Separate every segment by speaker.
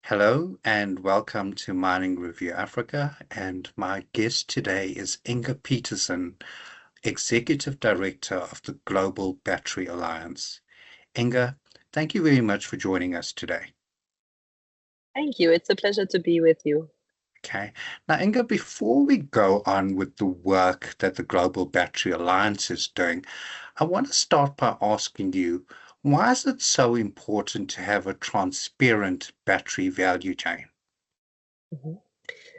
Speaker 1: Hello and welcome to Mining Review Africa. And my guest today is Inga Petersen, Executive Director of the Global Battery Alliance. Inga, thank you very much for joining us today.
Speaker 2: Thank you. It's a pleasure to be with you.
Speaker 1: Okay. Now, Inga, before we go on with the work that the Global Battery Alliance is doing, I want to start by asking you, why is it so important to have a transparent battery value chain?
Speaker 2: Mhm.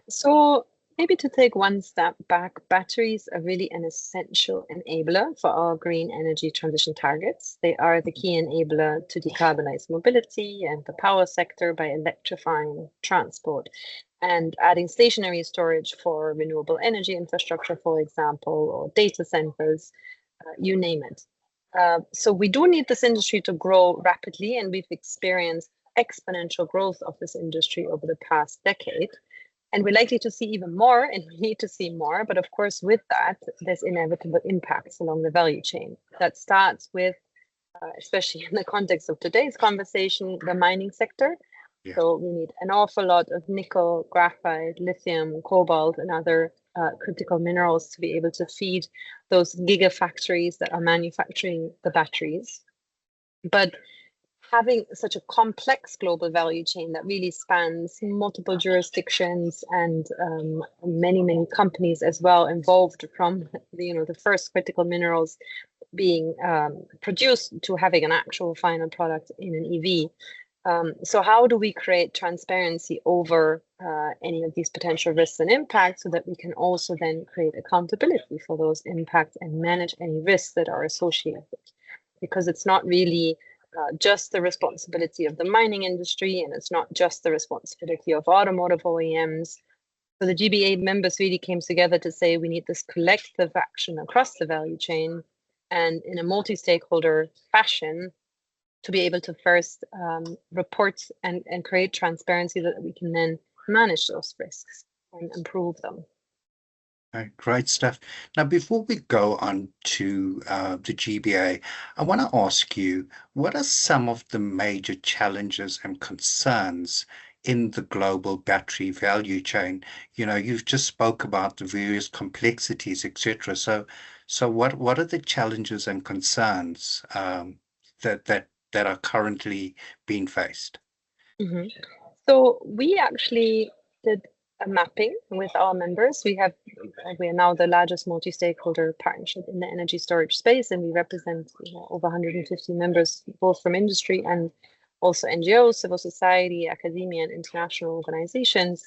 Speaker 2: So maybe to take one step back, batteries are really an essential enabler for our green energy transition targets. They are the key enabler to decarbonize mobility and the power sector by electrifying transport and adding stationary storage for renewable energy infrastructure, for example, or data centers, you name it. So we do need this industry to grow rapidly, and we've experienced exponential growth of this industry over the past decade. And we're likely to see even more, and we need to see more. But of course, with that, there's inevitable impacts along the value chain. That starts with, especially in the context of today's conversation, the mining sector.
Speaker 1: Yeah.
Speaker 2: So we need an awful lot of nickel, graphite, lithium, cobalt, and other critical minerals to be able to feed those gigafactories that are manufacturing the batteries. But having such a complex global value chain that really spans multiple jurisdictions and many companies as well involved, from the first critical minerals being produced to having an actual final product in an EV. So how do we create transparency over any of these potential risks and impacts so that we can also then create accountability for those impacts and manage any risks that are associated? Because it's not really just the responsibility of the mining industry, and it's not just the responsibility of automotive OEMs. So the GBA members really came together to say we need this collective action across the value chain and in a multi-stakeholder fashion to be able to first report and create transparency so that we can then manage those risks and improve them.
Speaker 1: Great stuff. Now, before we go on to the GBA, I want to ask you, what are some of the major challenges and concerns in the global battery value chain? You've just spoke about the various complexities, etc. So what are the challenges and concerns that are currently being faced?
Speaker 2: Mm-hmm. So we actually did a mapping with our members. We are now the largest multi-stakeholder partnership in the energy storage space, and we represent over 150 members, both from industry and also NGOs, civil society, academia, and international organizations.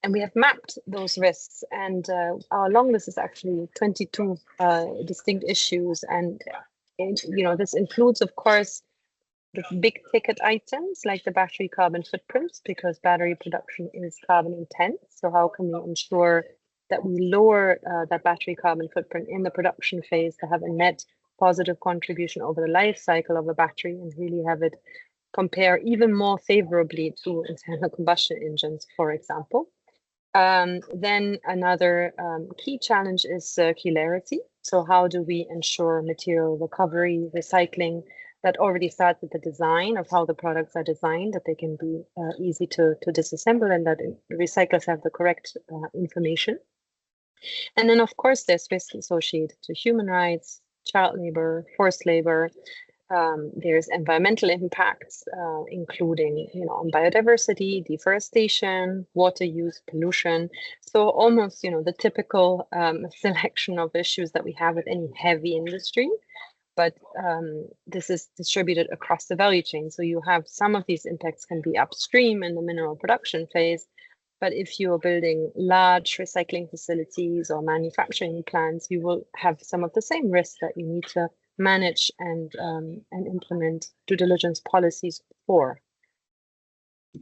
Speaker 2: And we have mapped those risks. And our long list is actually 22 distinct issues. And this includes, of course, the big ticket items like the battery carbon footprint, because battery production is carbon intense. So how can we ensure that we lower that battery carbon footprint in the production phase to have a net positive contribution over the life cycle of a battery and really have it compare even more favorably to internal combustion engines, for example. Then another key challenge is circularity. So how do we ensure material recovery, recycling, that already starts with the design of how the products are designed, that they can be easy to disassemble and that recyclers have the correct information. And then, of course, there's risks associated to human rights, child labor, forced labor. There's environmental impacts, including, on biodiversity, deforestation, water use, pollution. So almost, the typical selection of issues that we have with any heavy industry. But this is distributed across the value chain. So you have some of these impacts can be upstream in the mineral production phase. But if you are building large recycling facilities or manufacturing plants, you will have some of the same risks that you need to manage and implement due diligence policies for.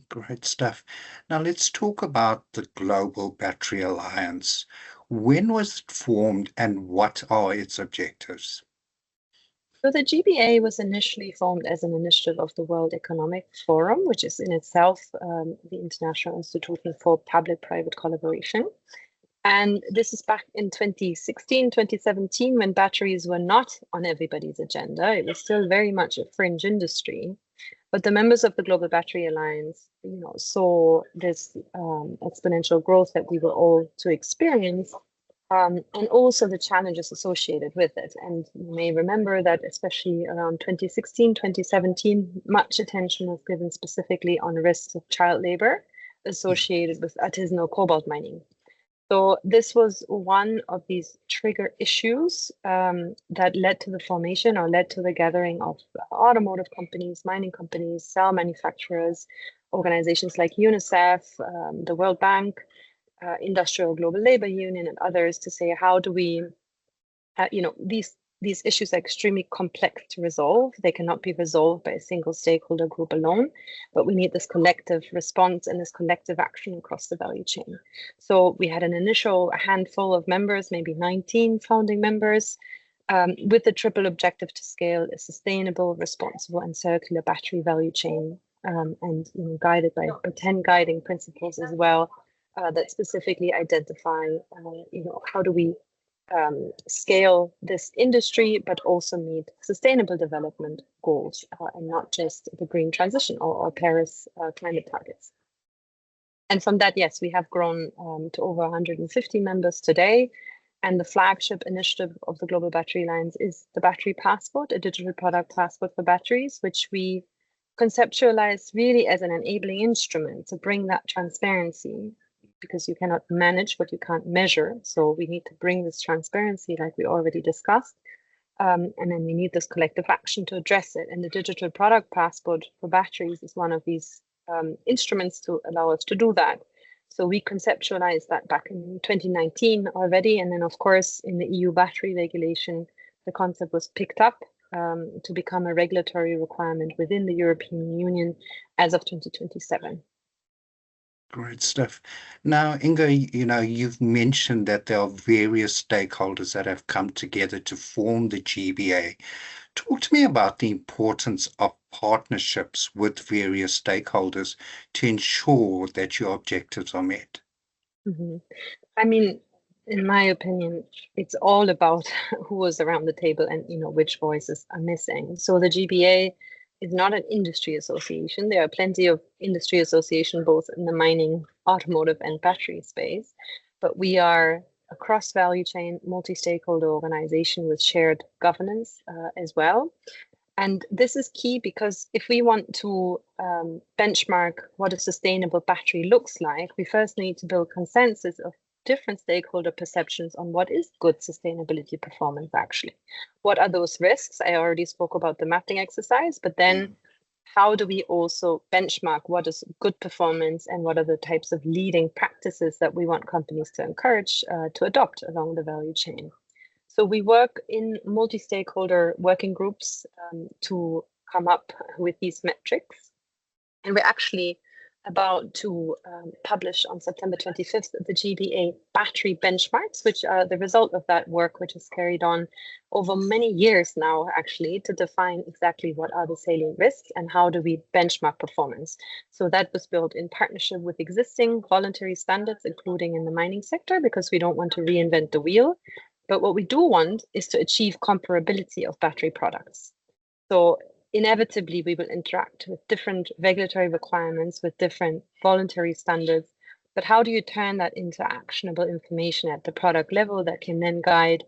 Speaker 1: Great stuff. Now let's talk about the Global Battery Alliance. When was it formed and what are its objectives?
Speaker 2: So the GBA was initially formed as an initiative of the World Economic Forum, which is in itself the International Institution for Public-Private Collaboration. And this is back in 2016, 2017, when batteries were not on everybody's agenda. It was still very much a fringe industry. But the members of the Global Battery Alliance, saw this exponential growth that we were all to experience, and also the challenges associated with it. And you may remember that especially around 2016, 2017, much attention was given specifically on risks of child labor associated with artisanal cobalt mining. So this was one of these trigger issues that led to the formation or led to the gathering of automotive companies, mining companies, cell manufacturers, organizations like UNICEF, the World Bank, Industrial Global Labor Union, and others to say, how do we, these issues are extremely complex to resolve. They cannot be resolved by a single stakeholder group alone, but we need this collective response and this collective action across the value chain. So we had an initial handful of members, maybe 19 founding members, with the triple objective to scale a sustainable, responsible, and circular battery value chain, and guided by 10 guiding principles as well, that specifically identify, how do we scale this industry, but also meet sustainable development goals, and not just the green transition or Paris climate targets. And from that, yes, we have grown to over 150 members today. And the flagship initiative of the Global Battery Alliance is the Battery Passport, a digital product passport for batteries, which we conceptualize really as an enabling instrument to bring that transparency, because you cannot manage what you can't measure. So we need to bring this transparency like we already discussed. And then we need this collective action to address it. And the digital product passport for batteries is one of these instruments to allow us to do that. So we conceptualized that back in 2019 already. And then, of course, in the EU battery regulation, the concept was picked up to become a regulatory requirement within the European Union as of 2027.
Speaker 1: Great stuff. Now, Inga, you've mentioned that there are various stakeholders that have come together to form the GBA. Talk to me about the importance of partnerships with various stakeholders to ensure that your objectives are met.
Speaker 2: Mm-hmm. I mean, in my opinion, it's all about who was around the table and which voices are missing. So the GBA is not an industry association. There are plenty of industry association both in the mining, automotive, and battery space, but we are a cross-value chain, multi-stakeholder organization with shared governance as well. And this is key because if we want to benchmark what a sustainable battery looks like, we first need to build consensus of different stakeholder perceptions on what is good sustainability performance actually. What are those risks? I already spoke about the mapping exercise, but then how do we also benchmark what is good performance and what are the types of leading practices that we want companies to encourage to adopt along the value chain? So we work in multi-stakeholder working groups to come up with these metrics. And we're actually about to publish on September 25th the GBA battery benchmarks, which are the result of that work, which is carried on over many years now, actually, to define exactly what are the salient risks and how do we benchmark performance. So that was built in partnership with existing voluntary standards, including in the mining sector, because we don't want to reinvent the wheel. But what we do want is to achieve comparability of battery products. So inevitably, we will interact with different regulatory requirements, with different voluntary standards. But how do you turn that into actionable information at the product level that can then guide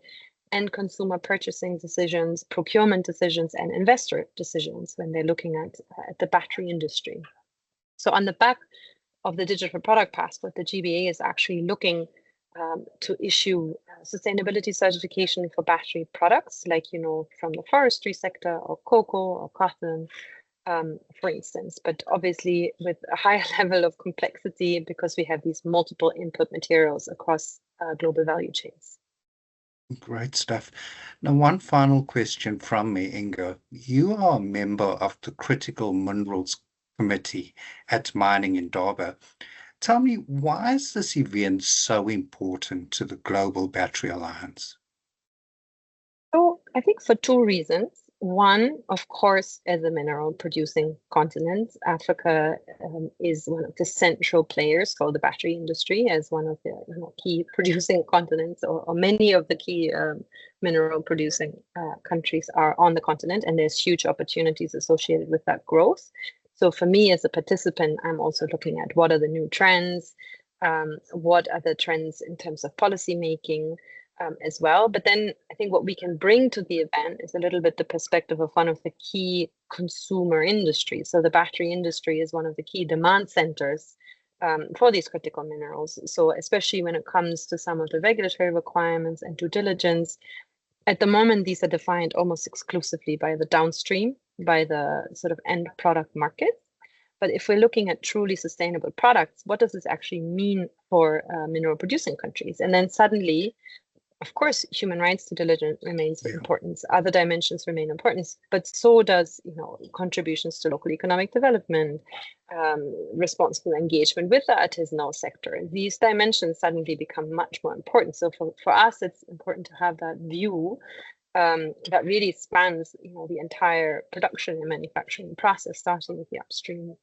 Speaker 2: end consumer purchasing decisions, procurement decisions, and investor decisions when they're looking at the battery industry? So on the back of the digital product passport, the GBA is actually looking to issue sustainability certification for battery products, like, from the forestry sector or cocoa or cotton, for instance, but obviously with a higher level of complexity because we have these multiple input materials across global value chains.
Speaker 1: Great stuff. Now, one final question from me, Inga. You are a member of the Critical Minerals Committee at Mining Indaba. Tell me, why is this event so important to the Global Battery Alliance?
Speaker 2: So I think for two reasons. One, of course, as a mineral producing continent, Africa is one of the central players for the battery industry as one of the key producing continents, or many of the key mineral producing countries are on the continent, and there's huge opportunities associated with that growth. So for me as a participant, I'm also looking at what are the new trends, what are the trends in terms of policy making as well. But then I think what we can bring to the event is a little bit the perspective of one of the key consumer industries. So the battery industry is one of the key demand centers for these critical minerals. So especially when it comes to some of the regulatory requirements and due diligence, at the moment, these are defined almost exclusively by the downstream, by the sort of end product market. But if we're looking at truly sustainable products, what does this actually mean for mineral producing countries? And then suddenly, of course, human rights due diligence remains important. Other dimensions remain important, but so does, contributions to local economic development, responsible engagement with the artisanal sector. These dimensions suddenly become much more important. So for us, it's important to have that view that really spans, the entire production and manufacturing process, starting with the upstream.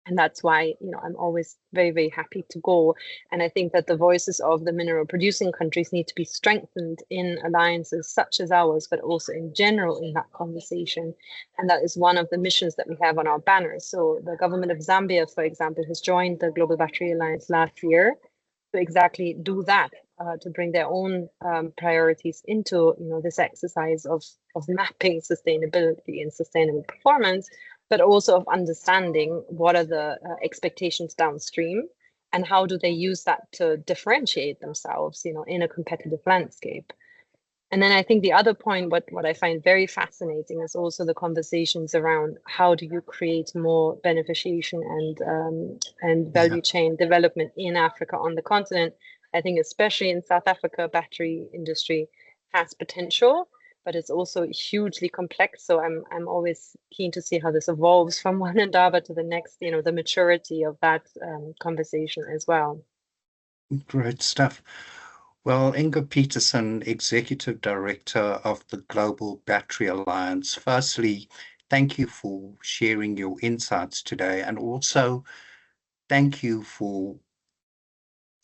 Speaker 2: And that's why, I'm always very, very happy to go. And I think that the voices of the mineral producing countries need to be strengthened in alliances such as ours, but also in general in that conversation. And that is one of the missions that we have on our banners. So the government of Zambia, for example, has joined the Global Battery Alliance last year to exactly do that, to bring their own priorities into, this exercise of mapping sustainability and sustainable performance, but also of understanding what are the expectations downstream and how do they use that to differentiate themselves, in a competitive landscape. And then I think the other point, what I find very fascinating is also the conversations around how do you create more beneficiation and value chain development in Africa on the continent. I think especially in South Africa, battery industry has potential, but it's also hugely complex. So I'm always keen to see how this evolves from one Indaba to the next, the maturity of that conversation as well.
Speaker 1: Great stuff. Well, Inga Petersen, Executive Director of the Global Battery Alliance, firstly, thank you for sharing your insights today, and also thank you for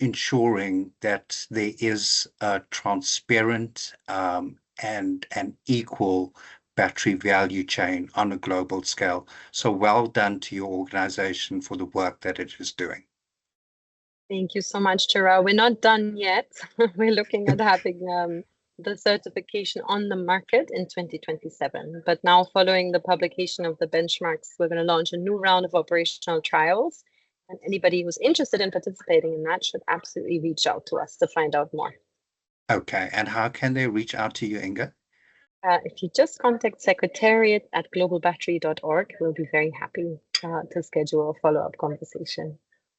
Speaker 1: ensuring that there is a transparent and an equal battery value chain on a global scale. So well done to your organization for the work that it is doing.
Speaker 2: Thank you so much, Chira. We're not done yet. We're looking at having the certification on the market in 2027. But now, following the publication of the benchmarks, we're going to launch a new round of operational trials. And anybody who's interested in participating in that should absolutely reach out to us to find out more.
Speaker 1: Okay, and how can they reach out to you, Inga?
Speaker 2: If you just contact secretariat@globalbattery.org, we'll be very happy to schedule a follow-up conversation.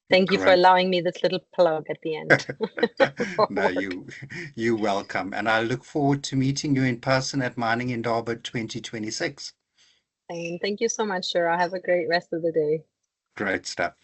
Speaker 2: Thank you for
Speaker 1: Great.
Speaker 2: allowing me this little plug at the end.
Speaker 1: No, you're welcome. And I look forward to meeting you in person at Mining Indaba 2026.
Speaker 2: And thank you so much, Shira. Have a great rest of the day.
Speaker 1: Great stuff.